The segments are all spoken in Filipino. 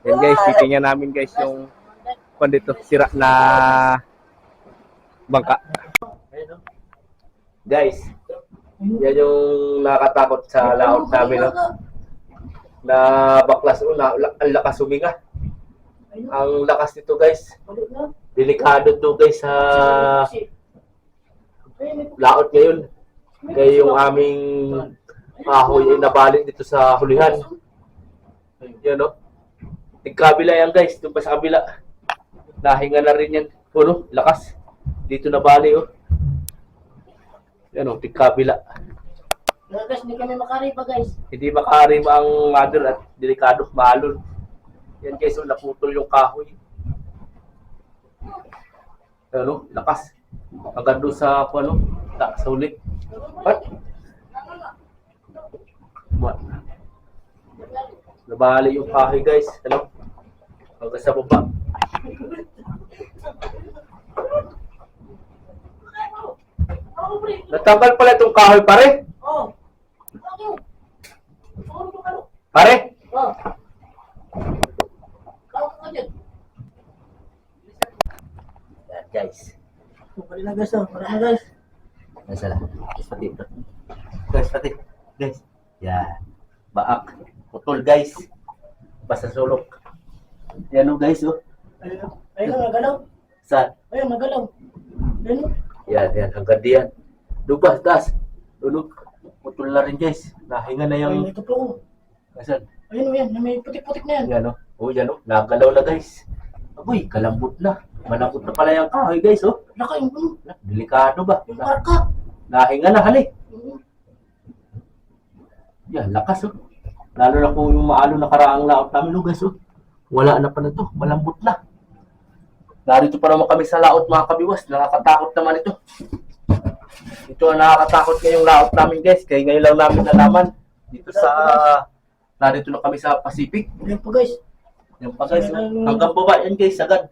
Yan guys, titingnan namin guys yung kung dito, sira na bangka. Guys, yan yung nakatakot sa laot namin, no? Na baklas una, ang lakas huminga. Ang lakas nito guys. Delikado to guys sa laot ngayon. Kaya yung aming kahoy ay nabalik dito sa hulihan. Yan, no? Tigkabila yan guys, doon pa sa kabila. Nahinga na rin yan. Puno, lakas. Dito na bali, oh. Yan, oh, tigkabila. Guys, hindi kami makariba guys. Hindi makarim ang mother at delikado, maalon. Yan guys, oh, naputol yung kahoy. Ano, lakas. Hanggang doon sa, ano, sa ulit. What? What? Nabali yung kahoy guys. Ano? Hanggang sa baba. Natanggal pala itong kahoy pare. Oh. Pare? Oh. Tawag ka dyan. Yan guys. Pwede na guys, oh. Pwede na guys. Nasala. Pati ito. Guys, pati. Guys. Yan. Baak. Putol guys. Basta sulok. Yan o guys oh. Ayun, ayun, nagalaw. Saan? Ayun, nagalaw. Ayun. Yan, yan. Hanggang diyan. Lubas, das. Tulog. Putol na rin guys. Nahinga na Ayun, yung... ito po. Saan? Ayun, yan. May putik-putik na yan. Yan o. Oh, yan o. Nagalaw na guys. Aboy, kalambot na. Malambot na pala yung kahoy guys oh. Laka yung ano. Delikado ba? Yung marka. Nahinga na hali. Mm. Yan, lakas oh. Lalo na kung yung maalo na karaang laot namin oh guys oh. Wala na pala to. Malambot na. Narito pa naman kami sa laot mga kabiwas. Nakakatakot naman ito. Ito ang nakakatakot ngayong laot namin guys. Kaya ngayon lang namin nalaman. Dito sa... Narito na kami sa Pacific. Ayun po guys. Yan pa guys. Hanggang baba yan guys. Sagad.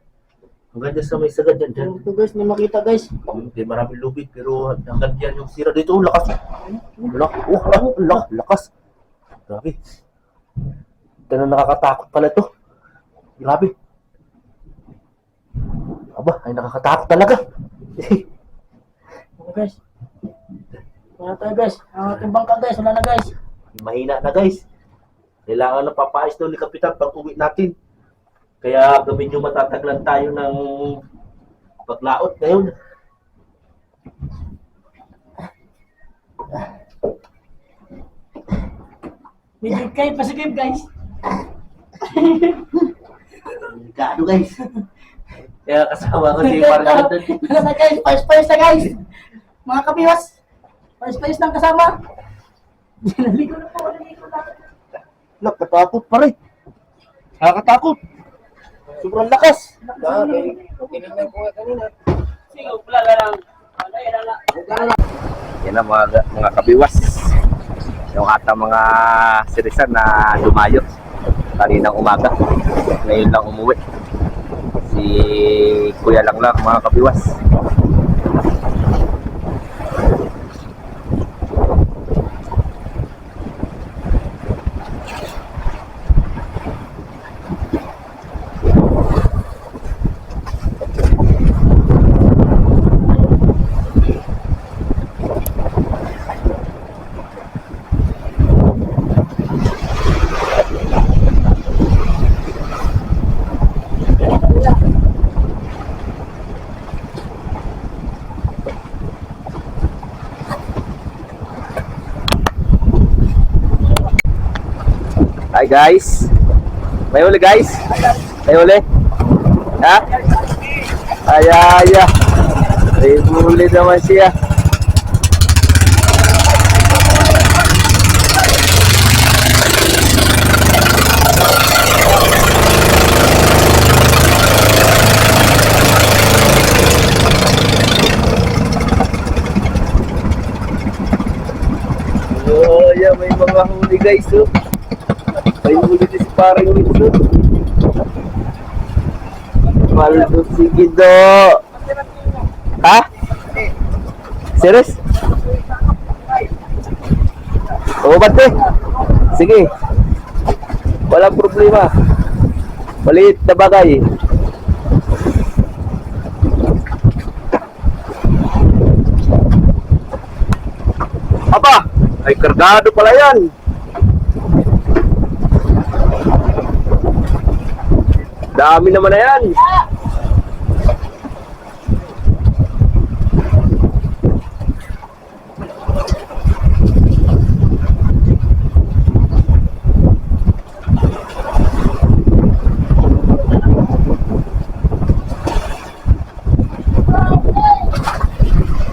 Hanggang dyan sa may sagad yan. Ayun po guys. Hindi makita guys. Hindi maraming lubid. Pero hanggang dyan yung sira dito. Lakas. Lakas. Grabe. Ito na nakakatakot pala ito. Grabe. Aba, ay nakakatakot talaga. Okay guys. Wala tayo guys. Ang ating bangka guys. Wala na guys. Mahina na guys. Kailangan na papais daw ni Kapitan pag uwi natin. Kaya medyo matataglan tayo ng paglaot ngayon. Medyo kayo pasigib guys. Delikado guys. Kaya kasama ko si Margaret. Wala na guys. Pais-pais na guys. Mga kabiwas. Pais-pais ng kasama. Naligo na po. Naligo na. Nakatakot pa rin. Nakakatakot. Sobrang lakas. Tinignan ko nga kanina. Sige, wala lang. Yan ang mga kabiwas. Yung atang mga sirisan na dumayo kaninang umaga. Ngayon lang umuwi. Si Kuya lang mga kabiwas. Hi guys. May huli guys. May huli. Ha? Ay. May huli naman siya. Oh, yeah, may mga huli guys. Oh. May huli din si parang Wilson. Maldo si Gido. Ha? Serious? Oo ba te? Sige. Walang problema. Maliit na bagay. Aba, ay kargado pala yan. Dami naman na yan.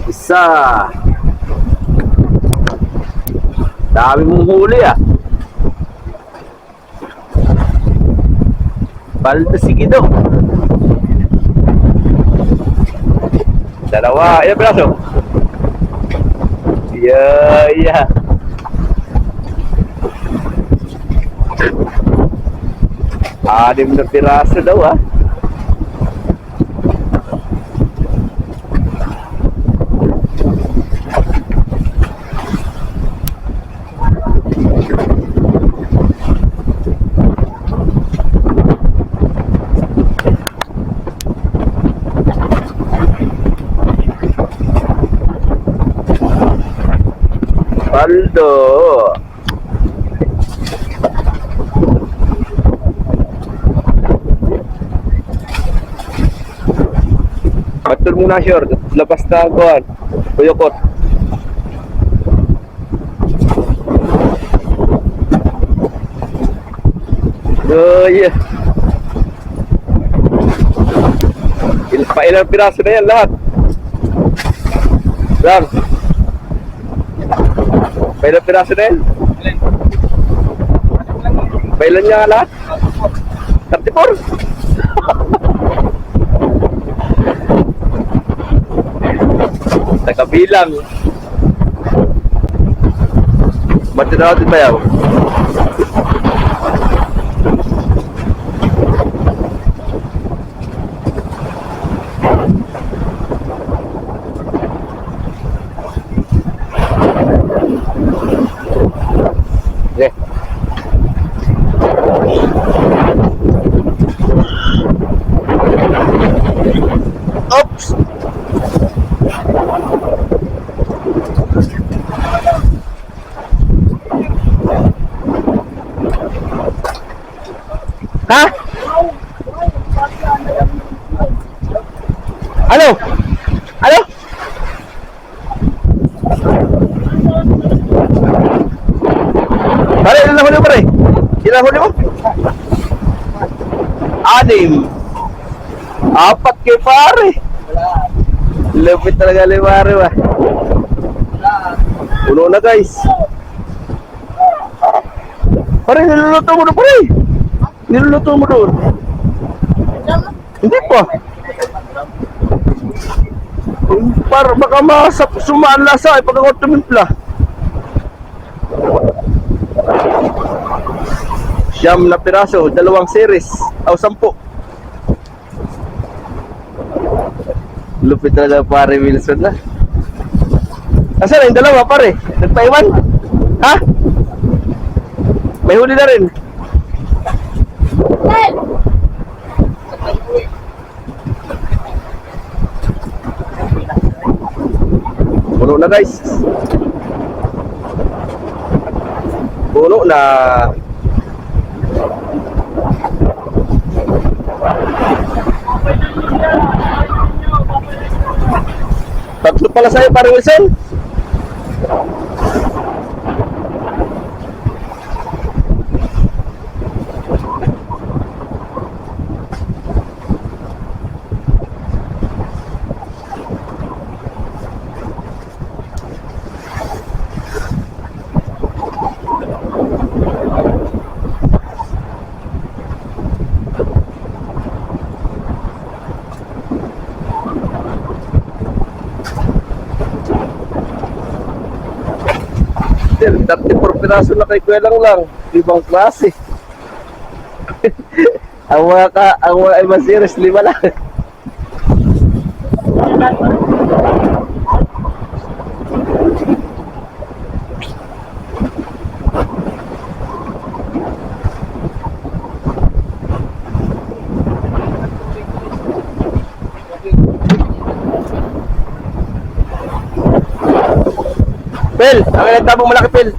Isa. Dami mong huli ah. Palda sigido. Dalawa. Ilan piraso? Yeah. Anim na piraso daw ah. Paldo. Atul muna sure, lepas na kuan. Tuyokot. Oh yeah. Ilang piraso na yan lahat. Lang. Ilang piraso na yan? Ilan niya lahat? 34? Nakabilang. Ba't na natin ba yan? Okay. Oops. Ha? Ano? Ano? Pare, ilan na huli mo pare? Ilan huli mo? 6. 4 kay pare. Lupit talaga ni pare ba? Puno na guys. Pare, niluluto mo na pare. Niluluto mo doon. Hindi pa. Para baka sumaan lasa ay pag ako tumimpla. Siyam na piraso, 2 series, o 10. Lupit talaga pare Wilson na. Asan na yung dalawa pare? Nagpaiwan? Ha? May huli na rin. Puno na guys. Puno na. Tatlo pala sa'yo pare Wilson. Sir, 34 piraso na kay Kuya lang. Ibang klase. ang mga iba series, 5 lang. Pel, ang ilang tabong malaki, Pel.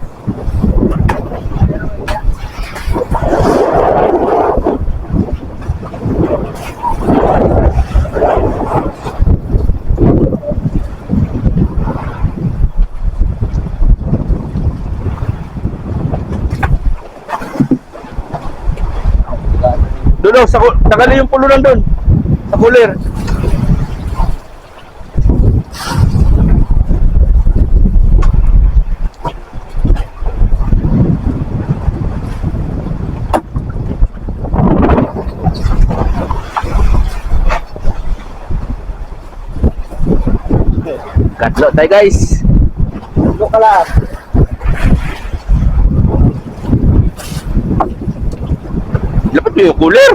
Doon, nakali yung pulunan doon. Sa cooler. Katlo tayo guys. Look ka lang. Dapat mo yung cooler.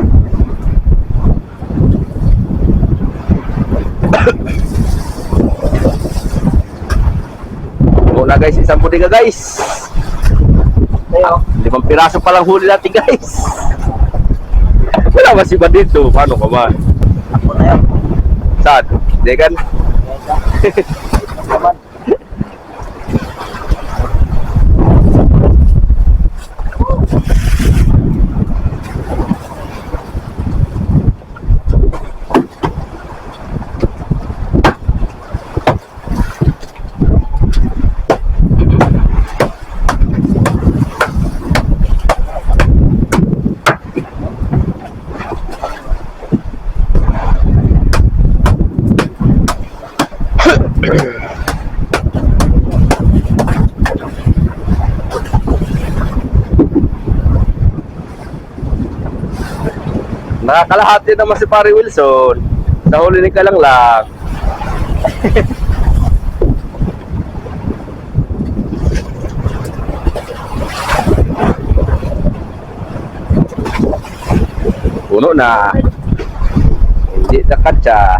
Muna guys, isang bodega guys. Tayo. 5 piraso pa lang huli natin guys. Wala mas iba dito. Paano ka man? Ako na yan. Saan? Degan? Naman. Nakakalahati naman si Pare Wilson. Sa huli ni Kalang lang. Puno na. Hindi na katsa.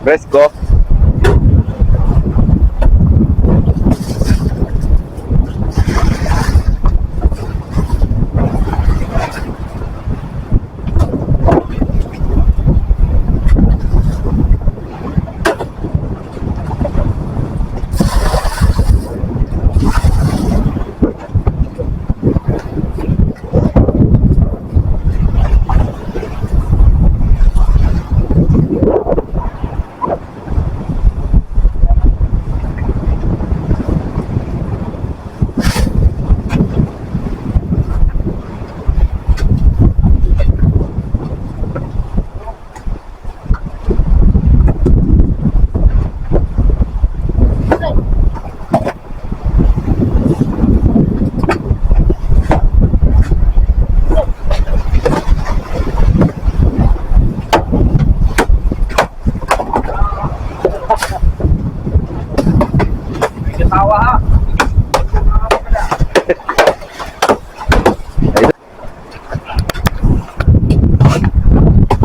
Let's go.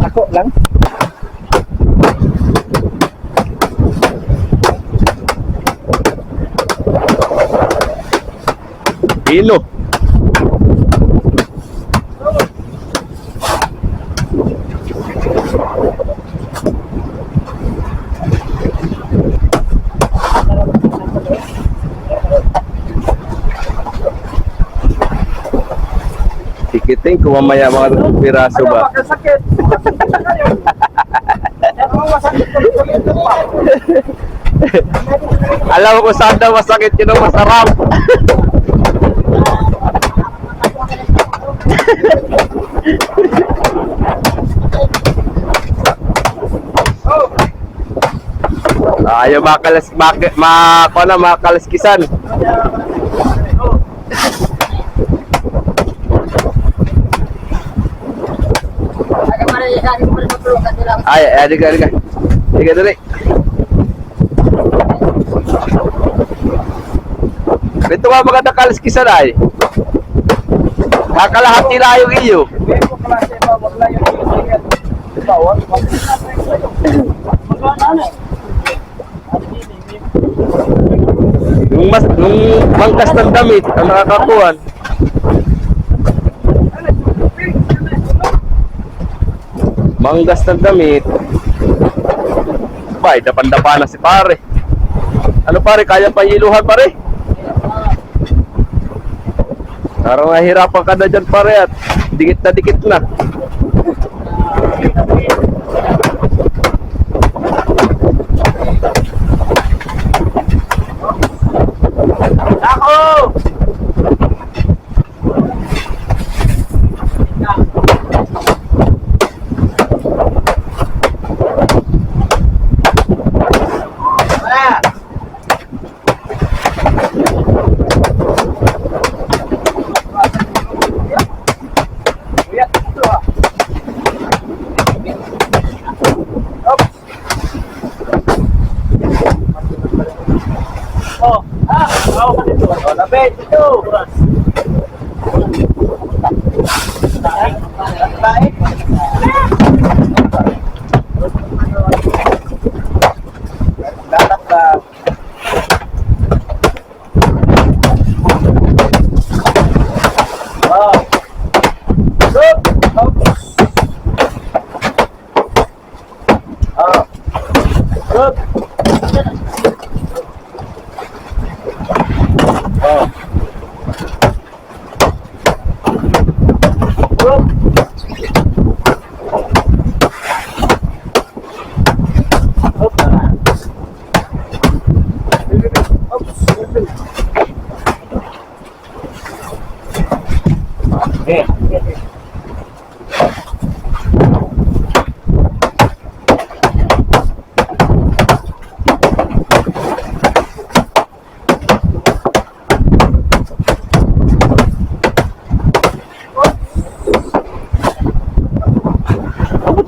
Ako lang. Hino. Tikiting kung mamaya mga piraso ba. Sakit. Masakit pa. Alam mo kung saan daw masakit, yun ang masarap. Ayaw makalaskisan. Ay, adiga. Adiga dali. Ito nga maganda kalaskisan ay. Kakalahati na yung iyo. Nung mangkas ng damit ang nakakakuhan. Manggas ng damit. Bay, dapan-dapa na si pare. Ano pare, kaya pa hiluhan pare? Parang nahihirapan ka na dyan pare at dikit na. Ako! Lapit, ito.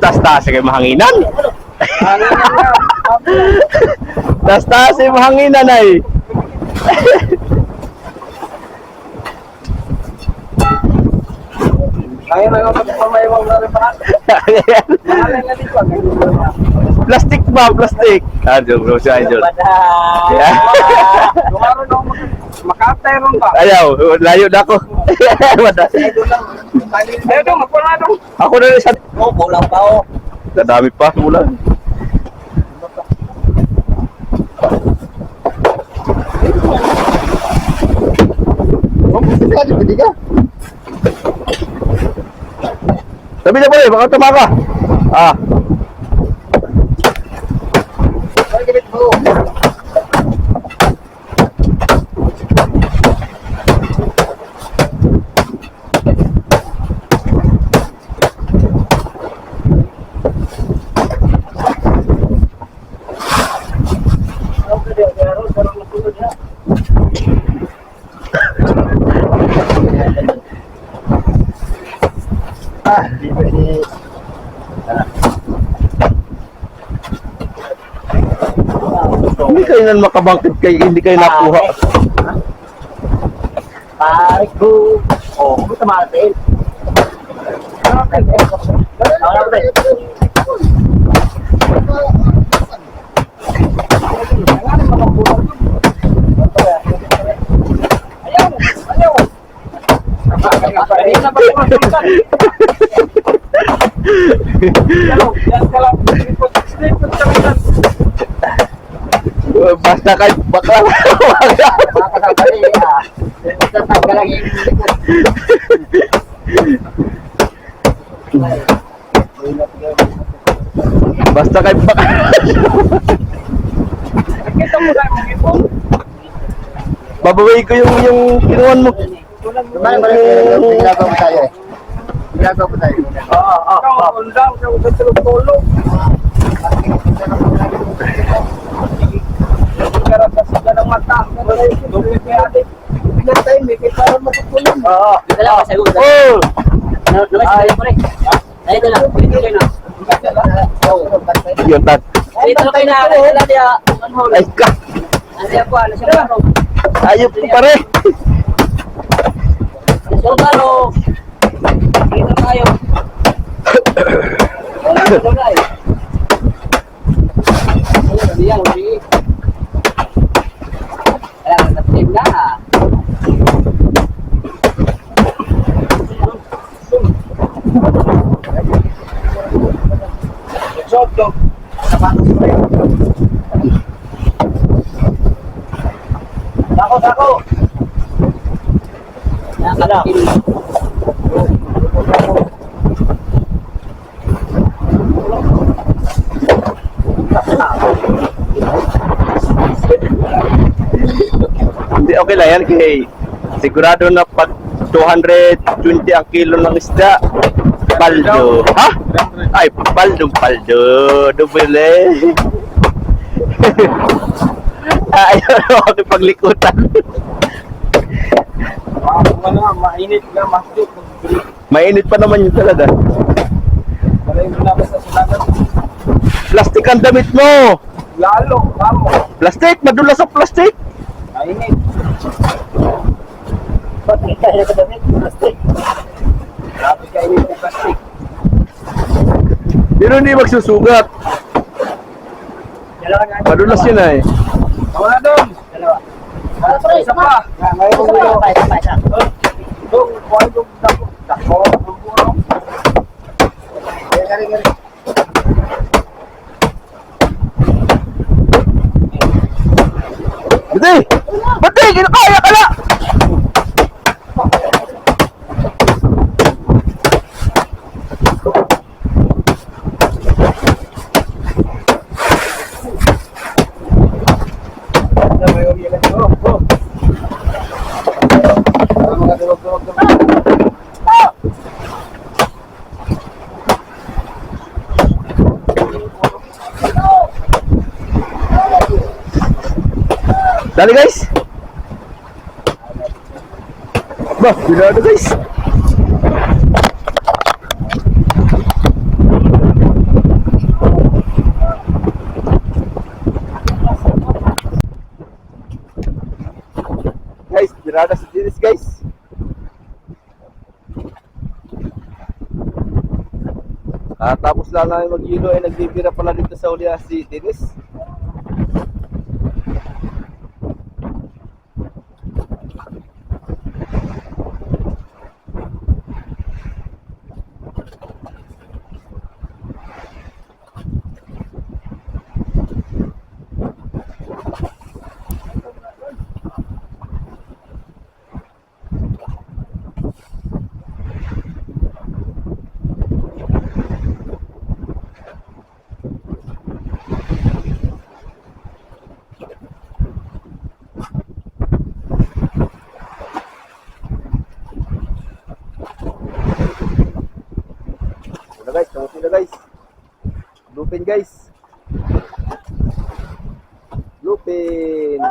Tas-tas kayo mahanginan. Tas-tas kayo mahanginan ay. Kaya na ako pamayawang na rin pa. Plastic ba? Plastic. Joke siya, Idol. Lumaron ako makatay ron ba? Ayaw, layo na ako. Ayaw daw, magpala daw. Ako na rin sa... Oo, kulang pa o. Nadami pa, mula. Sabi na po eh, baka tumaka. Ah. Hindi pwede. Hindi kayo nan makabangkit kayo, hindi kayo nakuha. Tarik ko. Oh, buta matin. Ayaw! Basta kahit bakla. Makakasabali, tatanggal lang yung likod. Basta kahit bakla. Kita mo lang yung ipon. Babaway ko yung kinuhan mo. Ginagawa mo tayo eh. Ginagawa mo tayo. Oo. Undang sa tulog-tulog. Karap kasi ka ng mata. Bilang tayo, may para matutulog. Oo. Dala ka sa gusto. Oh! Labas ka po rin. Ay, dala. Dito kayo na. Yun, tat. Dito kayo na. Dala niya. Ay ka! Ano siya po? Ano siya po? Ayop ko pare! So, talo. Dito tayo. Wala ka wala eh. Diyan, sige. Kaya nagtatim na. Soto. Sapatos ko rin. Dako. Nakala. Hindi, okay lang yan kay sigurado na pag 220 ang kilo ng isda. Paldo. Ha? Ay, paldo. Dubile. Ayaw na ako paglikutan. Mainit na, masjid. Mainit pa naman yun talaga. Malay mo na sa sulagan. Plastic ang damit mo. Lalo, kamo. Plastic, madulas sa plastic. Mainit. Pati kaya ka damit. Plastic. Grabe ka init ng plastic. Pero hindi magsusugat. Dalawa na. Madulas yun eh. Ako na doon. Dalawa. Isa pa. Isa pa. Isa. Doon, kuhay doon. Dako. Buburo. Gari. Bati, kinakaya ka na. Dali guys. Bah, binado guys. Guys, binado sa dinis guys. Tapos lang namin mag-ilo ay nagbibira pala dito sa uli si Dennis. Guys, kamutin na guys. Lupin guys. Lupin.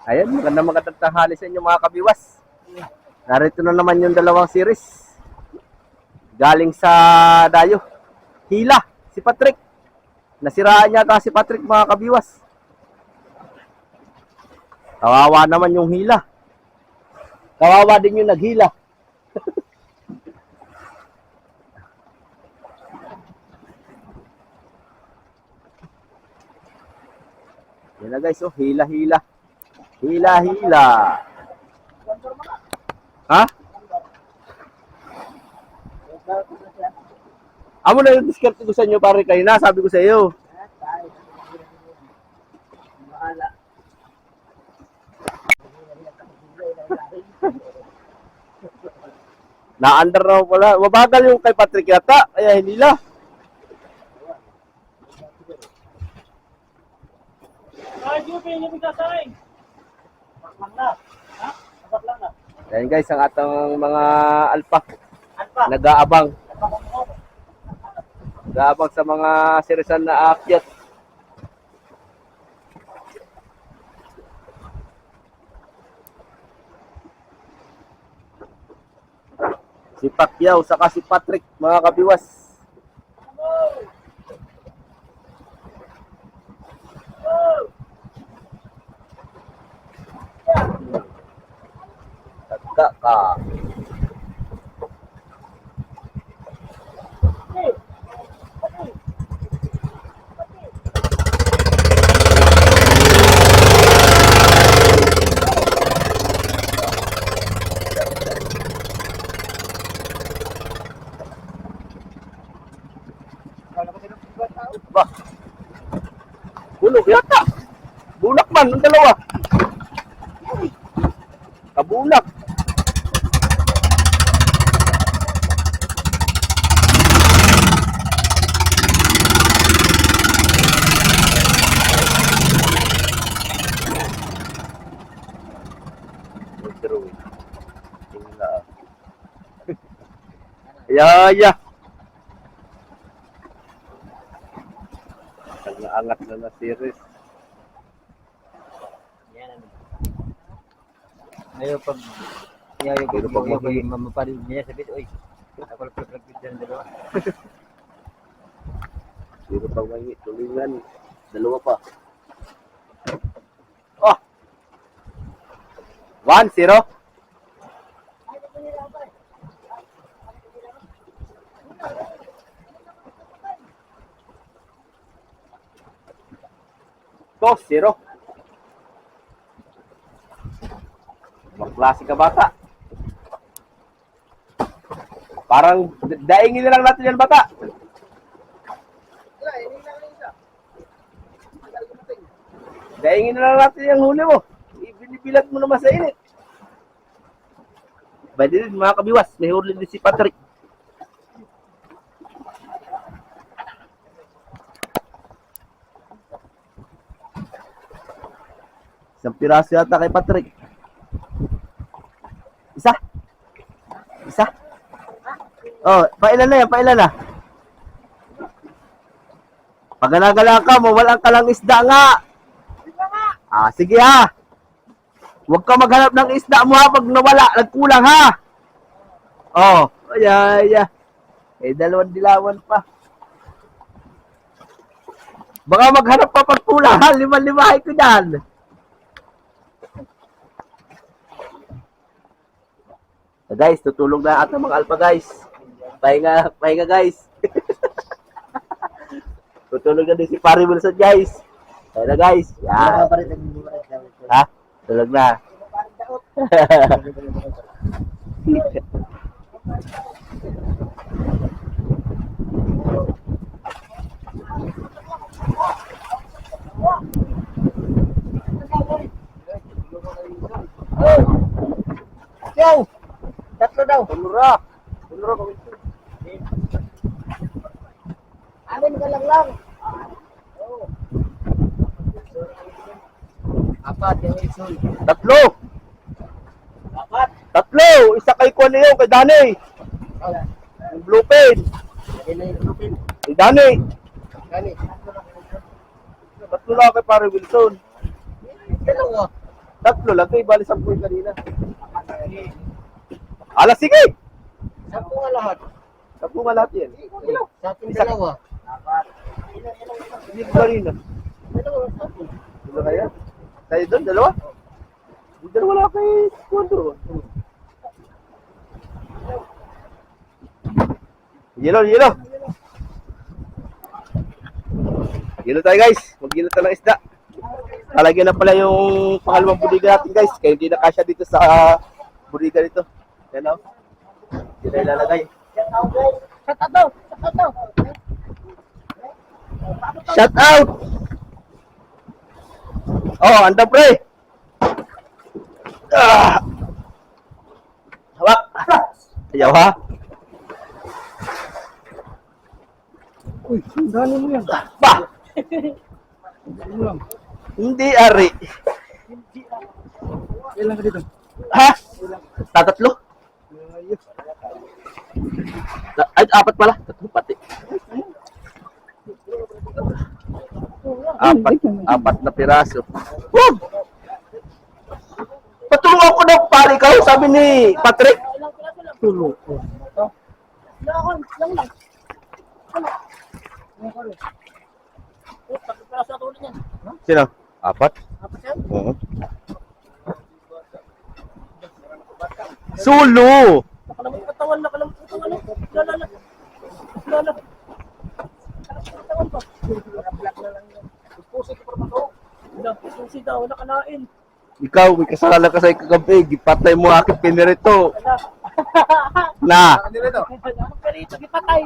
Ayan, magandang tanghali sa inyo mga kabiwas. Narito na naman yung dalawang series. Galing sa Dayo. Hila, si Patrick. Nasiraan yata si Patrick mga kabiwas. Kawawa naman yung hila. Kawawa din yung naghila. Yan na guys, oh, hila-hila. Hila-hila. Ha? Amo na yung diskarte ko sa inyo pare kayo na, sabi ko sa iyo. Na-under na pala. Mabagal yung kay Patrick yata, kaya hindi la. Ayan guys, ang atong mga alpa. Nag-aabang. Nag-aabang sa mga serisan na aakyat. Si Pacquiao saka si Patrick, mga kabiwas. Tagka ka. Ba? Bulok yata. Bulak man, ang dalawa. Kabulak. Ya. Angat na series. Ngayon pag maparin niya sa bit, oy. Ako lang dyan dalawa. Pero pag may tulingan, dalawa pa. Oh! 1-0. Go, 0. Klase ka bata. Parang daingin na lang natin yan bata. Daingin na lang natin yung huli mo. Ibinibilat mo naman sa init. By the way, mga kabiwas, may huli din si Patrick. Isang piraso yata kay Patrick. Isa? Oh, pailan na yan, pailan na. Pag nagala ka, mawalan ka lang isda nga. Sige ha. Huwag ka maghanap ng isda mo ha pag nawala, nagkulang ha. Oh, ay. Dalawang dilawan pa. Baka maghanap pa pag kulang ha, 5-5 ko dyan. Guys, tutulog na ating mga alpha guys. Pahinga guys. Tutulog na din si Pari Wilson guys. Pahinga guys. Yan. Ha? Tulog na. Yo! Tatlo daw. Tulura. Amin ka lang. Apat yung isun. Tatlo. Isa kay Kuan niyo, kay Danny. Yung blue pen. Kay Danny. Tatlo lang kay Pare Wilson. Tatlo lang kay bali 10 kanina. Sige. 10 nga lahat. 10 nga lahat yan. Sa atin dalawa. Hindi ko kanina. Dalawa kaya? Tayo doon, dalawa? Dalawa lang kay Kuan doon. Yelo, yelo. Yelo tayo guys. Mag-yelo tayo ng isda. Lalagyan na pala yung pangalawang budiga natin guys. Kaya hindi na kasya dito sa budiga dito. Yan o. Yun na ilalagay. Shut out daw. Shut out daw. Shout out! Oh, anda pre! Ah! Hawak! Ayaw ha? Uy, dali mo yan. Pa! Dali mo lang. Hindi ari. Ilan ka dito? Ha? Tatatlo? Ayos. Ay, apat pala. Tatlo pati. Apat na piraso. Woo! Patulungan ko daw pare ikaw, sabi ni Patrick. Tulo. Lang lang. Pagkakasa tulad niyan. Sino? Apat? Apa siya? Oo. Sulu! Nakalamang katawan, nakalamang katawan. Lala. Lala. Katawan pa. Black na lang yan. Pusi ko pa to. Pusi daw, nakalain. Ikaw, may kasalanan ka sa ikagabi. Gipatay mo aking pinirito. Na! Anong perito, gipatay.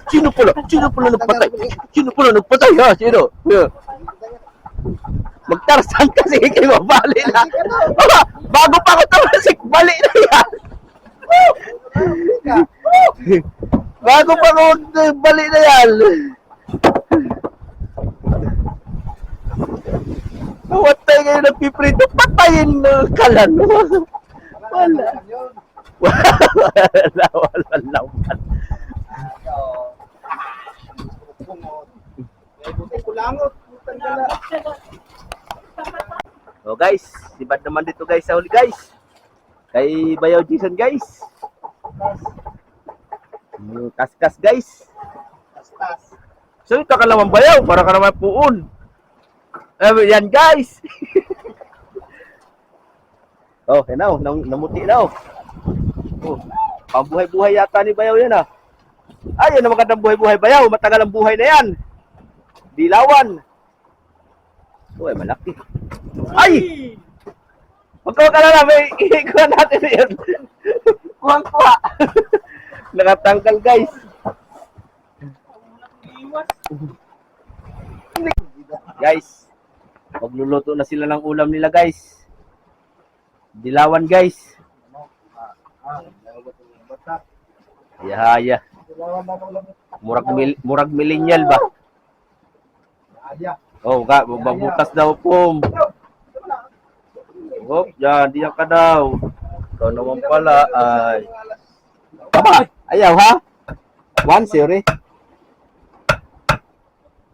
Sino pala? Sino pala nagpatay? Sino pala nagpatay ha? Sino? Yeah. Magtarsan kasi kayo mabali na. Bago pa ako tamasik, bali na yan. Bago pa ako bali na yan. Nawatay kayo nagpiprito, patayin na kalan. Wala. Wala lawan. So guys, sibad naman dito guys sa huli guys. Kay Bayaw Jason guys. Kaskas guys. So ito ka naman bayaw, para ka naman puon. Yan guys. Oh, yan na, namuti na. Oh, pambuhay-buhay yata ni Bayaw yan ah. Ay, yan ang magandang buhay-buhay Bayaw. Matagal ang buhay na yan. Dilawan. Oh, ay malaki. Ay! Magkawa ka na, may ikuha natin yun. Kuhang-kuha. Nakatanggal guys. Guys, magluluto na sila ng ulam nila guys. Dilawan guys. Haya. Murag millennial ba? Oh, babutas daw po. Oh, yan, diyan ka daw. Ikaw naman pala ay. Ayaw ha? One sorry.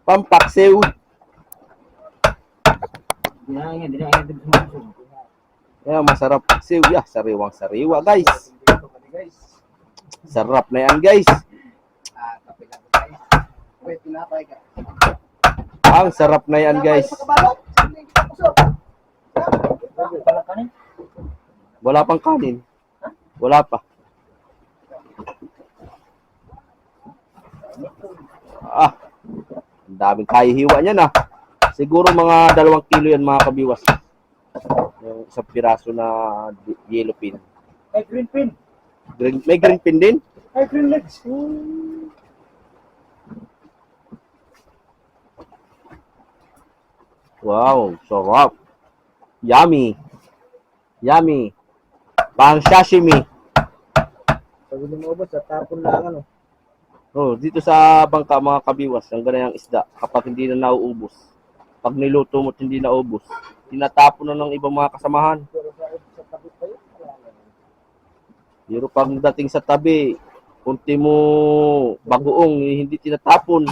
Pampaksiw. Yeah, masarap paksiw. Yeah, sariwang-sariwa guys. Sarap na yan guys. Ang sarap na yan guys. Wala pang kanin. Wala pa. Ang daming kahihiwa niyan ah. Siguro mga 2 kilo yan mga kabiwas. Yung isang piraso na yellow pin. May green pin. May green pin din? May green legs. Wow, sarap. Yummy. Yummy. Pang sashimi. Pag hindi mo ubos, tapon lang ano. Oh, dito sa bangka mga kabiwas, ang ganayang isda kapag hindi na nauubos. Pag niluto mo at hindi naubos, tinatapon na ng ibang mga kasamahan. Pero pag dating sa tabi, kunti mo bagoong, hindi tinatapon.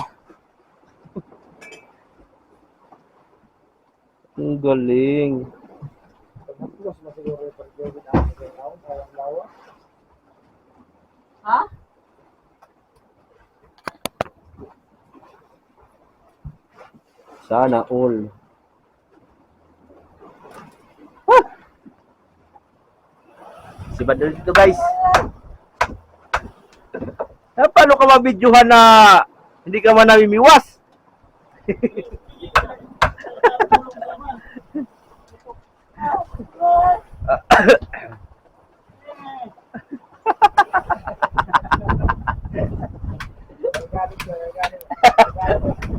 Ang galing. Ha? Sana all. Sibad na dito guys. Paano paano ka mabidyohan na hindi ka man namimiwas?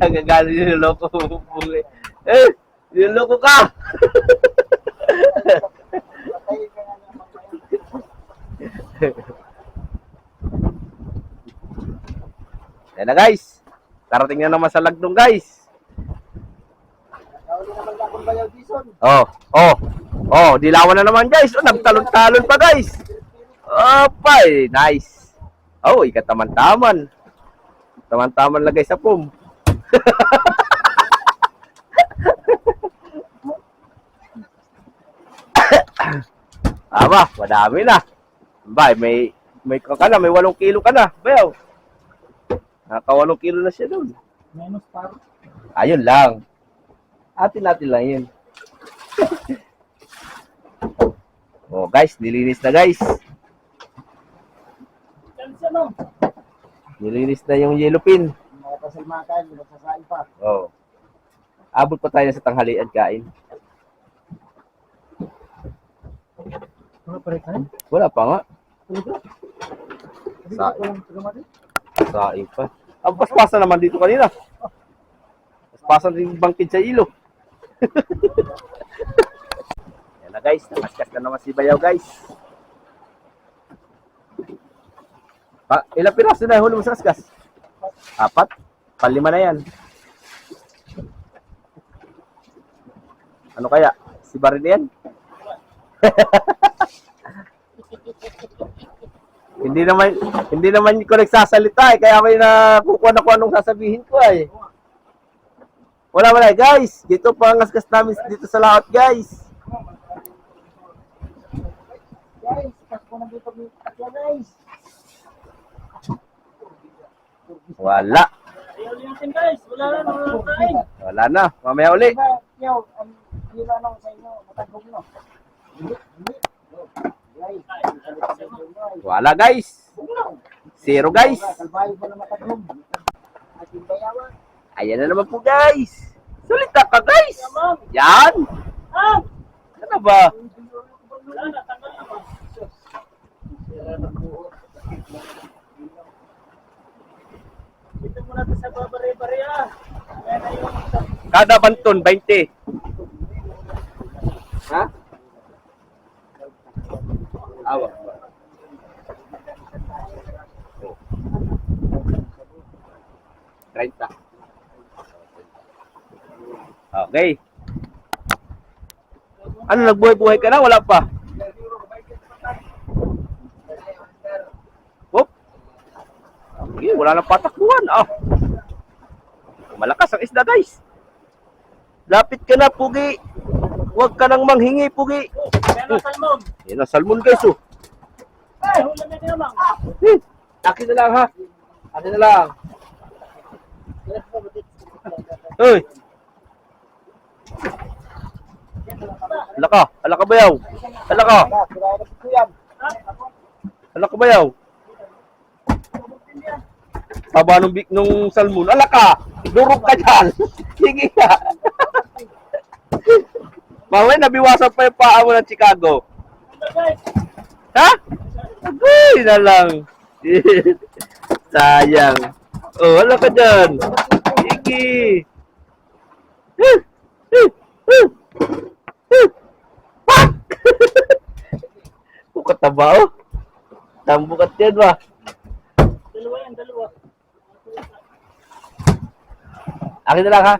Nagagalit yung loko. Eh, yung loko ka! Yan na guys. Tarating na naman sa lagdong guys. Oh, oh. Oh, dilawan na naman guys. Oh, nagtalon-talon pa guys. Opay, nice. Oh, ikataman-taman. Taman-taman lagay sa pum. Aba, madami na. Bay, may ka na, may 8 kilo ka na. Bayaw. Naka 8 kilo na siya doon. Menos par. Ayun lang. Atin natin lang yun. Oh, guys, nilinis na guys. Kansa no. Nilinis na yung yellow pin. Mga pasalmakan, magsasain pa. Oh. Abot pa tayo sa tanghalian kain. Ano pa rin? Wala pa nga. Sa walang tagamari. Saing pa. Ang paspasan naman dito kanina. Paspasan rin bangkid sa ilo. Yan na guys, nakaskas na naman si Bayaw guys. Ilang piraso na huli mo sa kaskas? 4? 5 na yan. Ano kaya? Si Barin yan? Hindi naman ko nagsasalita eh, kaya may nakukuha na kung anong sasabihin ko eh. Wala guys, dito pa ang askas namin dito sa laot guys. Guys, tako na dito guys. Wala. Ayaw natin guys. Wala na nang kain. Wala na, mamaya uli. Yo, ang ano sa inyo, matagong no. Wala guys. 0 guys. Kalbayo pa na matagong. Ating bayawan. Ayan na naman po guys. Salita ka guys. Yan. Ah! Ano ba? Wala na. Tanggal na ba? Dito muna ito sa babare-bare ah. Ayan na yung Kada banton 20. Ha? Awa. Oh. 30. Okay. Ano, nagbuhay-buhay ka na? Wala pa? Whoop. Okay, wala nang patakbuhan. Oh. Malakas ang isda, guys. Lapit ka na, Pugi. Huwag ka nang manghingi, Pugi. Ayan na salmon. Yan ang salmon, guys. Oh. Ay, hula na naman. Akin na lang, ha? Akin na lang. Uy. Ala ka bayaw. Ala ka. Ala ka bayaw. Haba nung salmon. Ala ka. Durog ka dyan. Sige ka. Mamaya nabiwasan pa yung paa mo ng Chicago. Ha? Agoy na lang. Sayang. Oh, ala ka dyan. Sige. Bukat na ba, oh? Tambukat yan ba? Dalawa yan, dalawa. Akin na lang, ha?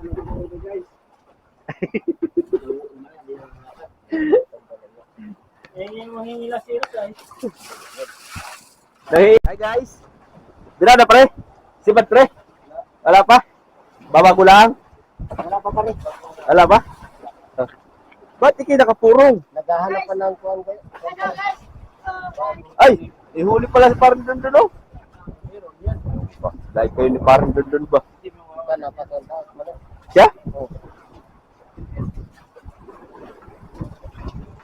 Yan yung mahingila sila guys. Hi, guys. Bila na, pre? Sibat, pre? Wala pa? Babago lang? Wala pa pare. Wala ba? Ba't ikay nakapurong? Naghahanap pa ng kuwan kayo. Ay, ihuli pala si Parang Dundun, oh. Dahil kayo ni Parang Dundun ba? Ka na pa tol. Siya?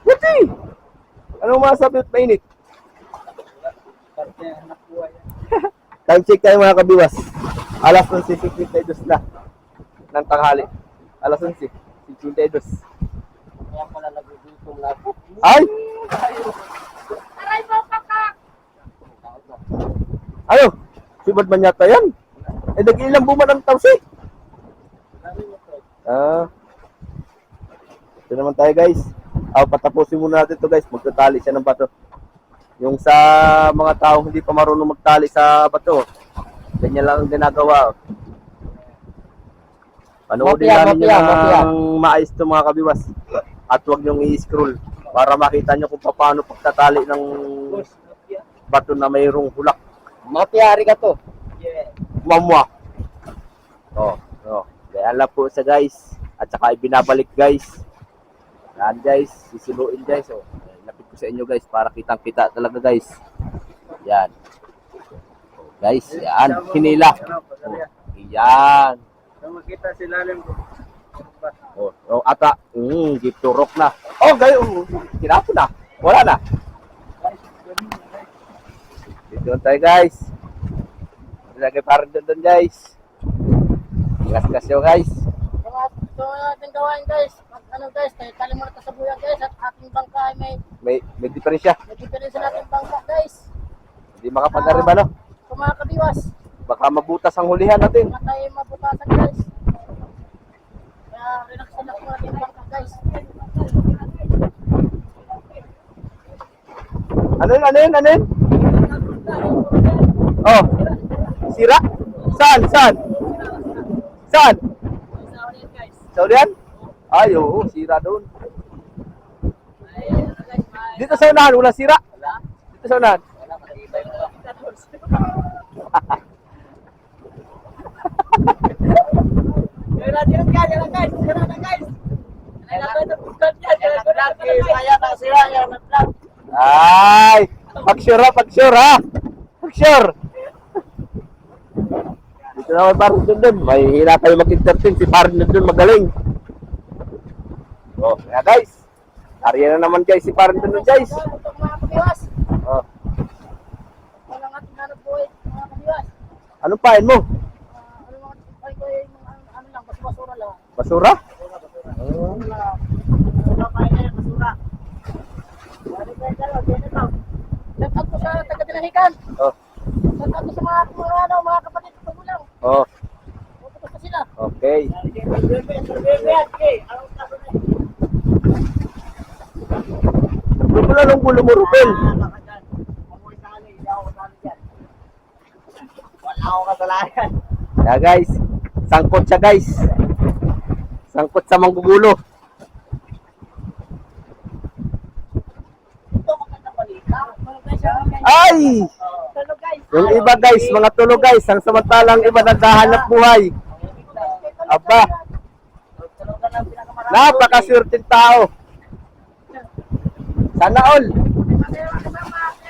Buti! Anong masabi at mainit? Time check tayo mga kabiwas. Alas 11:52 na ng tanghali. Alas 11:52. Kaya pala nagugutom na ako. Ay! Aray mo, kakak! Ano? Sibad man yata yan? Eh, nag-ilang buman ang tawsi. Ito naman tayo guys. Patapusin muna natin ito guys. Magtatali siya ng bato. Yung sa mga tao hindi pa marunong magtali sa bato. Ganyan lang ang ginagawa. Panoodin namin yung maayos ito mga kabiwas. At huwag niyong i-scroll para makita niyo kung paano pagtatali ng bato na mayroong hulak. Mapiyari ka to. Mamwa. Kaya lang po sa guys. At saka ibinabalik guys. Yan guys, sisiluin guys. Lapit ko sa inyo guys para kitang-kita talaga guys. Yan. Guys, yan. Hinila. Yan. Makita si lalim ko. Ata. Give to rock na. Guys. Kinapon na. Wala na. Dito tayo guys. Lagay para doon guys. Gas-gas yun guys. So, ating gawain guys. Ano guys, tali muna sa buyan guys. At ating bangka ay May diferensya. may diferensya natin bangka guys. Hindi makapag-arriba no. Kung mga kabiwas, Baka mabutas ang hulihan natin. mga tayo mabutasan guys. Kaya relax mo natin bangka guys. Ano yun? Sira? Saan? Sa ulihan? Ay, oo, sira doon. Dito sa unahan, wala sira. Dito sa unahan. Ay, pag-sure ha. Dito na may parang doon. May hina tayo mag-entertain. Si parang doon magaling. Kaya guys. Ariyan na naman guys si parang doon guys. Untuk mga kabiwas. Walang ating hanap buhay, mga kabiwas. Anong pain mo? Ano mga ay ko yung ano lang, basura lang. Basura? Wala pa yan, basura. Wala pa yan, shout out ko sa taga-Tinahican. Shout out ko sa mga kapatid ko magulang. Pupunta pa sila. Okay. Wala lang gulo mo, Rupel. Wala ako kasalanan. Yeah guys. Sangkot siya guys. Sangkot sa manggugulo. Ito maganda balita. Ay! Tulog guys. Yung iba guys, mga tulo guys. Ang samantalang iba naghahanap buhay. Aba. Napakaswerteng tao. Sana all.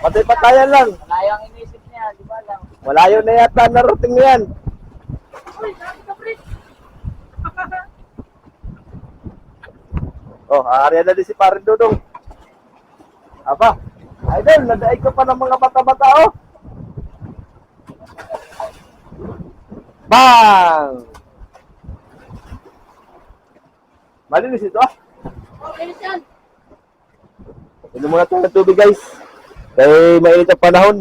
Patay-patayan lang. Malayo ang inisip niya, di ba lang? Malayo na yata narating na yan. Uy, sabi ka, Fritz. Aarya na din si Parin Dudong. Aba, idol, nadaig ka pa ng mga bata-bata, oh. Bang! Malinis ito, ah. Okay, yan. Inom muna tayo ng tubig, guys. Kaya mainit ang panahon.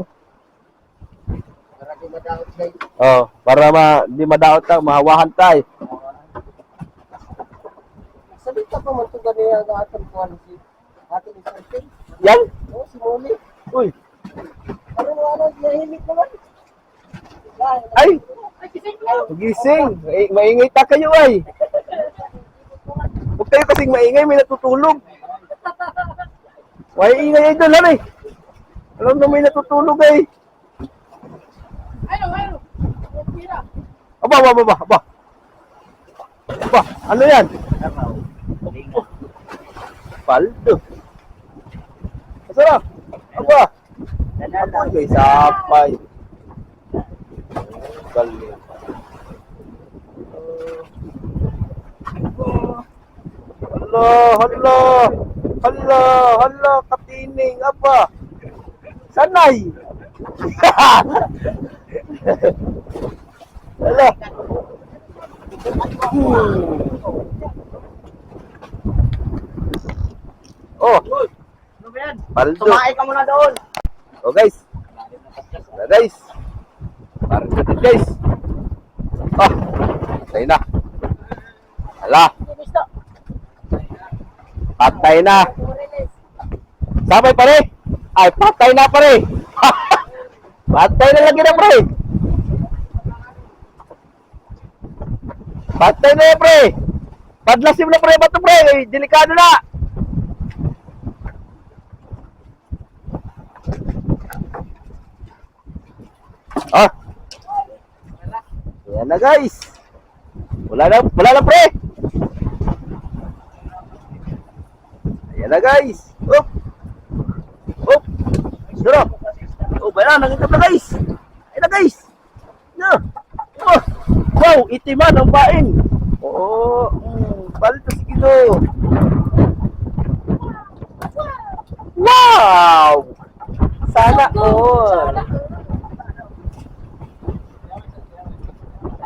Para di madaot guys. Para di madaot tayo, mahawahan tayo. Sabi ka pa man ito gani ang atong kuhan si ating isang Yan? si Moli. Uy! Ano, nahimik naman. Ay! Ay, kising lang. Gising! Maingay ta kayo, ay! Huwag kayo kasing maingay, may natutulog. May ingay idol, ano eh? Alam na may natutulog, eh. Ayun. Tira. Aba, ano yan? Paldo. Masarap. Aba. Ako may sapay. Galing. Hala, katining. Aba. Sanay. Wala. Oh, Ano ba yan? paldo. Tumae ka muna doon. Oh guys. Wala guys. Parang ganun guys. Ah, patay na. Hala, Gusto. patay na. Sabay pare. Ay, patay na pare. Patay na lagi na pre. Patay na pre. Padlasim na pre, bato pre. Ay, delikado na. Ah. Yan na guys. Wala na pre. Ayan na guys. Up. Up. Sino? Oh, bayan, nangitap na guys. Ayan na guys. No. Oh. Wow, itiman ang bain. Oo. Balito si Kido. Wow. Sana all.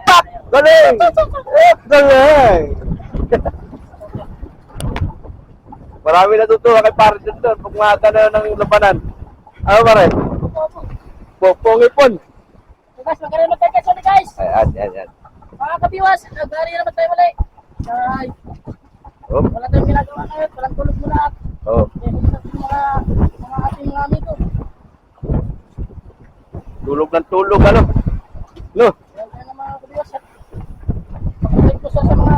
Pak! Galing! Galing! Marami natutuwa kay pare doon pag mga gano'n ng labanan. Ano pare? Popong-ipon. Guys, magkaroon na tayo guys. Ayan. Mga kabiwas, nagdari naman tayo muli. Ay, Oh, wala tayong ginagawa ngayon. Walang tulog muna at oh. mga ating mga amigo. Tulog ng tulog, ano? No? Yan ang mga kabiwas. Pagkalit ko sa mga...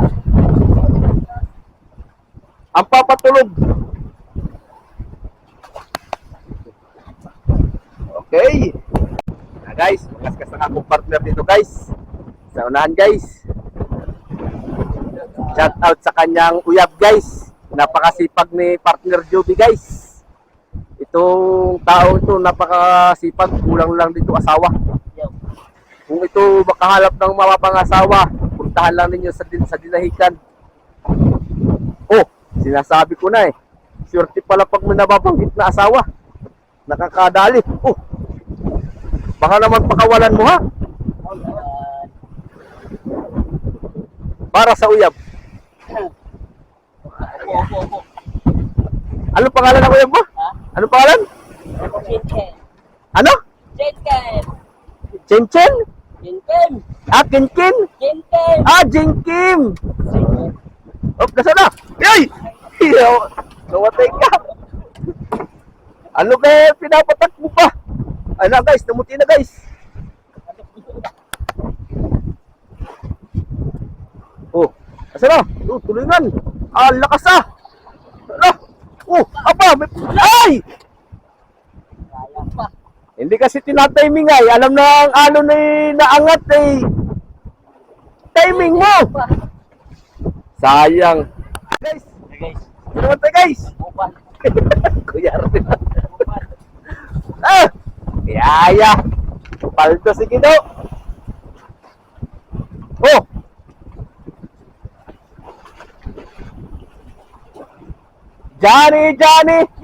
Ang papatulog. Okay. Na guys, makaskas na akong partner dito guys. Sa unahan guys. Shout out sa kanyang uyab guys. Napakasipag ni partner Joby guys. Itong tao ito napakasipag. Kulang lang dito asawa. Kung ito makahalap ng mapapangasawa, puntahan lang ninyo sa dinahikan. Oh, sinasabi ko na eh. Swerte pala pag may nababanggit na asawa. Nakakadali. Oh. Baka naman pakawalan mo ha. Para sa uyab. Opo. Ano pangalan ng uyab mo? Ano pangalan? Chicken. Ano? Chicken. Chin-chin? Chicken. Ah, Kinkin? Chicken. Ah, Jinkim! Oh, nasa na? Yay! Namatay ka! Ano kaya pinapatak mo pa? Ay na guys, namuti na guys. Oh, nasa na? Oh, tulingan. Ah, lakas ah! Ano? Oh, apa? Ay! Sayang pa. Hindi kasi tinatiming ay. Alam na ang alon ay naangat eh. Timing mo! Sayang. Guys! Guys, Namatay guys! upan. Kuya Arvin. Ah! Yaya! Paldo si Kido! Oh! Johnny!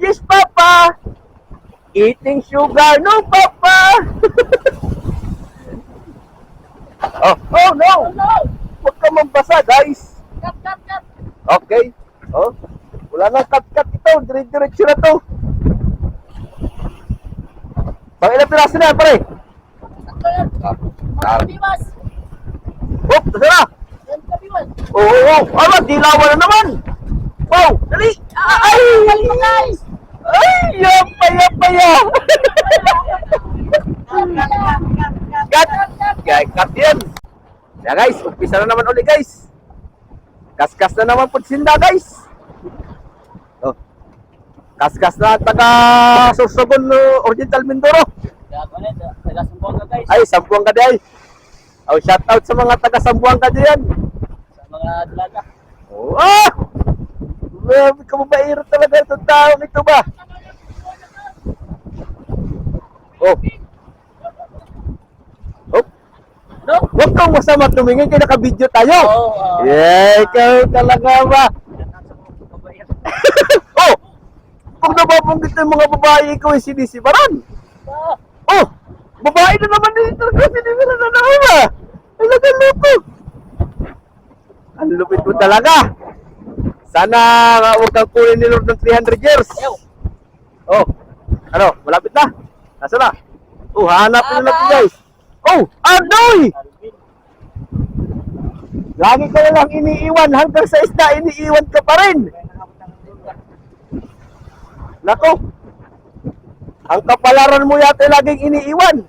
Yes, Papa! Eating sugar, no, Papa! Oh, no! Huwag ka mambasa, guys! Cut. Okay. Oh. Wala nang cut ito. Dire-diretso na to. Pang ilang piraso na yan, pare? Sakto yan. Mga kabiwas. Oh, nasa na? Yan kabiwas. Oh. Ano, dilawan na naman. Wow, dali. Ay! Guys! Ay, yapa. Cut yan. Yeah, guys, umpisa na naman ulit, guys. Kaskas na naman po sinda, guys. Oh. Kaskas na taga Sorsogon, Oriental Mindoro. Taga-sumbong ka guys. Ay, Sambuanga di ay. Oh, shout out sa mga taga Sambuanga diyan. Sa mga dalaga. Oh, ah! Grabe ka mabait talaga itong taong ito ba? Oh. Oh. No? Huwag kang masama tumingin kaya naka-video tayo. Oo. Yeah, ikaw talaga ba? Oh! Pag nababanggit ng mga babae, ikaw ay sinisibaran. Oh! Babae na naman dito kasi di mo na nanawa. Talagang lupo. Ang lupit mo talaga. Sana huwag kang kunin ni Lord ng 300 years. Ayaw. Oh, ano, malapit na. Nasa na? Oh, hahanapin na natin guys. Oh, Arnoy! Lagi ka na lang iniiwan hanggang sa isda, iniiwan ka pa rin. Nako, ang kapalaran mo yata laging iniiwan.